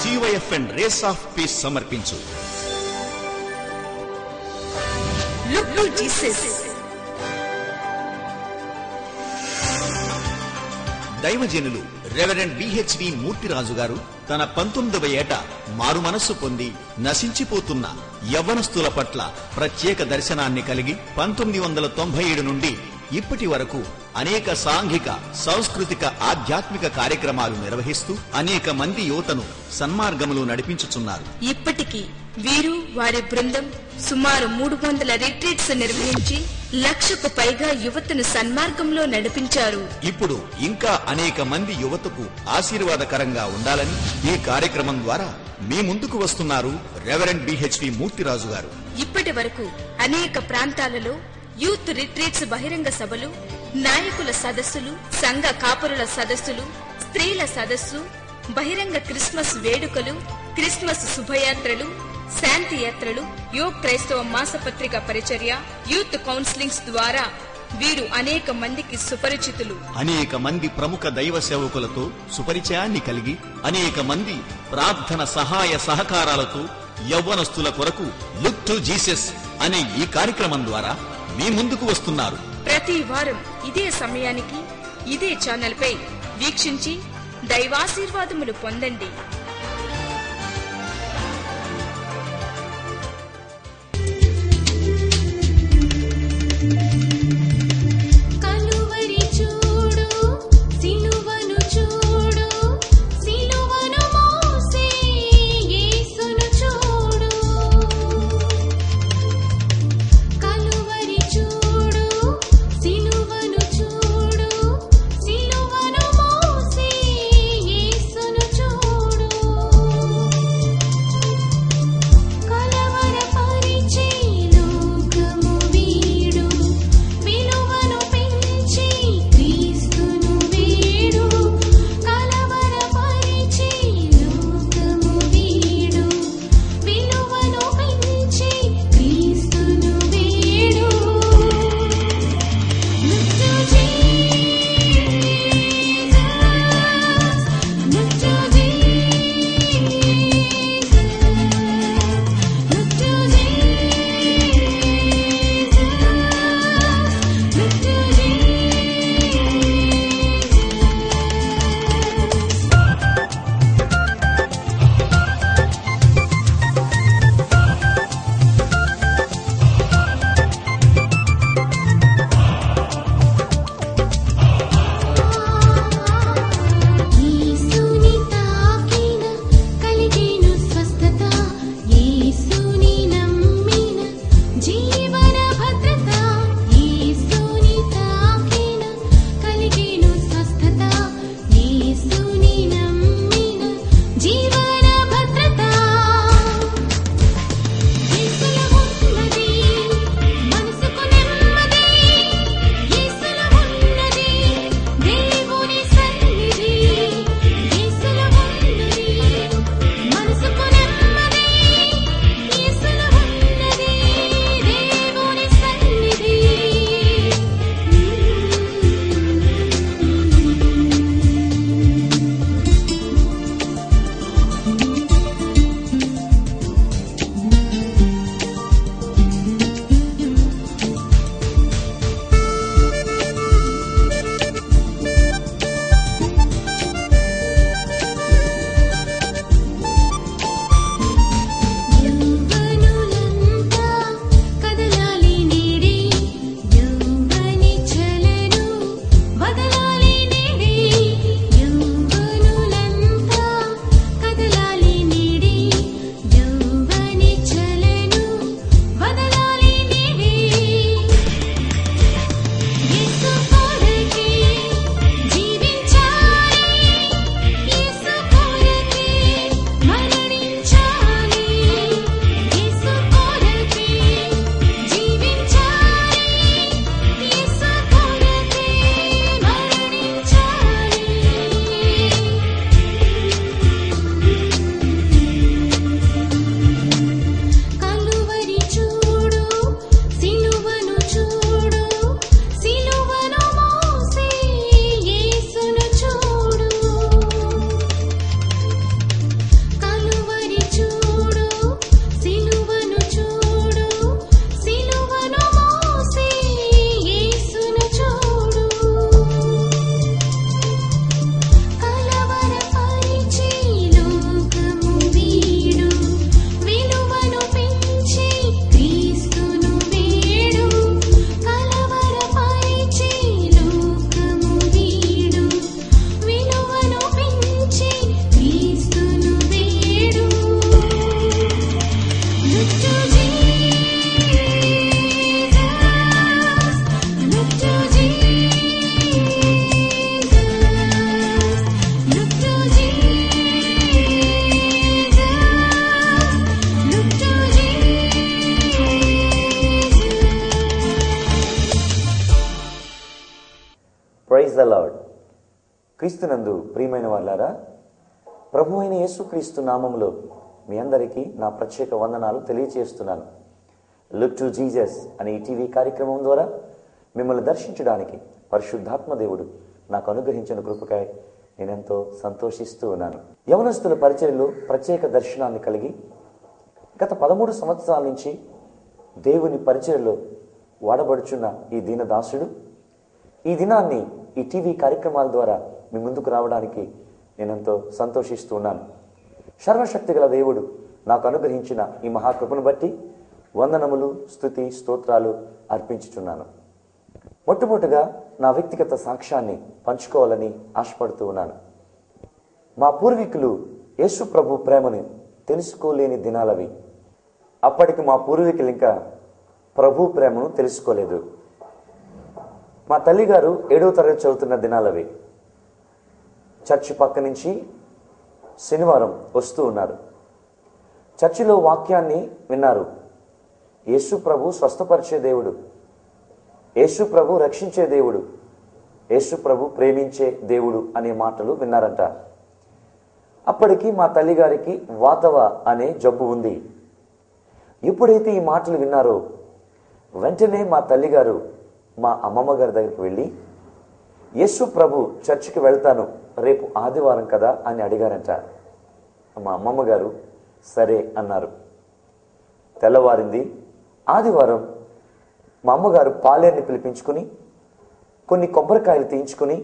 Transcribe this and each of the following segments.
CYFN race of piece సమర్పించు look to Jesus. దైవజనులు reverend BHV Murthyraju గారు తన 19వ ఏట మారు మనస్సు పొంది నశించిపోతున్న యవ్వనస్తుల పట్ల ప్రత్యేక దర్శనాన్ని కలిగి 1997 నుండి ఇప్పటి వరకు అనేక సాంఘిక, సాంస్కృతిక, ఆధ్యాత్మిక కార్యక్రమాలు నిర్వహిస్తూ అనేక మంది యువతను సన్మార్గములో నడిపించుచున్నారు. ఇప్పటికీ వీరు వారి బృందం సుమారు 300 రిట్రీట్స్ నిర్వహించి 1,00,000కు పైగా యువతను సన్మార్గంలో నడిపించారు. ఇప్పుడు ఇంకా అనేక మంది యువతకు ఆశీర్వాదకరంగా ఉండాలని ఈ కార్యక్రమం ద్వారా మీ ముందుకు వస్తున్నారు రెవరెండ్ BHV మూర్తిరాజు గారు. ఇప్పటి వరకు అనేక ప్రాంతాలలో యూత్ రిట్రీట్స్, బహిరంగ సభలు, నాయకుల సదస్సులు, సంఘ కాపురుల సదస్సులు, స్త్రీల సదస్సు, బహిరంగ క్రిస్మస్ వేడుకలు, క్రిస్మస్ శుభయాత్రలు, శాంతి యాత్రలు, యోగ్ క్రైస్తవ మాసపత్రిక పరిచర్య, యూత్ కౌన్సిలింగ్స్ ద్వారా వీరు అనేక మందికి సుపరిచితులు. అనేక మంది ప్రముఖ దైవ సేవకులతో సుపరిచయాన్ని కలిగి అనేక మంది ప్రార్థన సహాయ సహకారాలతో యవ్వనస్తుల కొరకు లుక్ టు జీసస్ అనే ఈ కార్యక్రమం ద్వారా మీ ముందుకు వస్తున్నారు. ప్రతి వారం ఇదే సమయానికి ఇదే ఛానల్ పై వీక్షించి దైవాశీర్వాదములు పొందండి. సిలువను మోసే యేసును చూడు. Praise the lord. క్రీస్తునందు ప్రియమైన వాళ్ళారా, ప్రభు అయిన యేసుక్రీస్తు నామములో మీ అందరికీ నా ప్రత్యేక వందనాలు తెలియచేస్తున్నాను. లుక్ టు జీసస్ అనే ఈ టీవీ కార్యక్రమం ద్వారా మిమ్మల్ని దర్శించడానికి పరిశుద్ధాత్మ దేవుడు నాకు అనుగ్రహించిన కృపకై నేనెంతో సంతోషిస్తూ ఉన్నాను. యవనస్తుల పరిచర్యలో ప్రత్యేక దర్శనాన్ని కలిగి గత 13 సంవత్సరాల నుంచి దేవుని పరిచర్యలో వాడబడుచున్న ఈ దీనదాసుడు ఈ దినాన్ని ఈ టీవీ కార్యక్రమాల ద్వారా మీ ముందుకు రావడానికి నేనెంతో సంతోషిస్తూ ఉన్నాను. సర్వశక్తి గల దేవుడు నాకు అనుగ్రహించిన ఈ మహాకృపను బట్టి వందనములు, స్తుతి, స్తోత్రాలు అర్పించుచున్నాను. మొట్టమొదటిగా నా వ్యక్తిగత సాక్ష్యాన్ని పంచుకోవాలని ఆశపడుతూ ఉన్నాను. మా పూర్వీకులు యేసు ప్రభు ప్రేమను తెలుసుకోలేని దినాలవి. అప్పటికి మా పూర్వీకులు ఇంకా ప్రభు ప్రేమను తెలుసుకోలేదు. మా తల్లిగారు 7వ తరగతి చదువుతున్న దినాలవి. చర్చి పక్క నుంచి శనివారం వస్తూ ఉన్నారు. చర్చిలో వాక్యాన్ని విన్నారు. యేసు ప్రభు స్వస్థపరిచే దేవుడు, యేసు ప్రభు రక్షించే దేవుడు, యేసు ప్రభు ప్రేమించే దేవుడు అనే మాటలు విన్నారంట. అప్పటికి మా తల్లిగారికి వాతవ అనే జబ్బు ఉంది. ఎప్పుడైతే ఈ మాటలు విన్నారో వెంటనే మా తల్లిగారు మా అమ్మమ్మ గారి దగ్గరికి వెళ్ళి, యేసు ప్రభు చర్చికి వెళ్తాను, రేపు ఆదివారం కదా అని అడిగారంట. మా అమ్మమ్మ గారు సరే అన్నారు. తెల్లవారింది. ఆదివారం మా అమ్మగారు పాలేరుని పిలిపించుకుని కొన్ని కొబ్బరికాయలు తీయించుకుని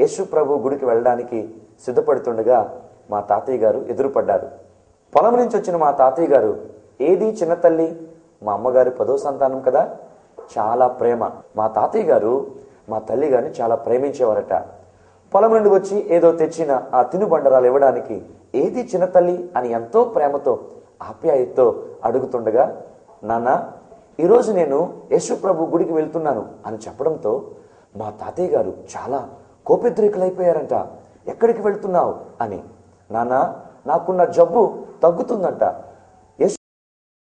యేసు ప్రభు గుడికి వెళ్ళడానికి సిద్ధపడుతుండగా మా తాతయ్య గారు ఎదురుపడ్డారు. పొలం నుంచి వచ్చిన మా తాతయ్య గారు, ఏది చిన్న తల్లి? మా అమ్మగారు 10వ సంతానం కదా, చాలా ప్రేమ. మా తాతయ్య గారు మా తల్లి గారిని చాలా ప్రేమించేవారట. పొలం నుండి వచ్చి ఏదో తెచ్చిన ఆ తినుబండరాలు ఇవ్వడానికి ఏది చిన్న తల్లి అని ఎంతో ప్రేమతో ఆప్యాయతతో అడుగుతుండగా, నాన్న ఈరోజు నేను యేసు ప్రభు గుడికి వెళ్తున్నాను అని చెప్పడంతో మా తాతయ్య గారు చాలా కోపోద్రేకులైపోయారంట. ఎక్కడికి వెళ్తున్నావు అని. నాన్న నాకున్న జబ్బు తగ్గుతుందంట,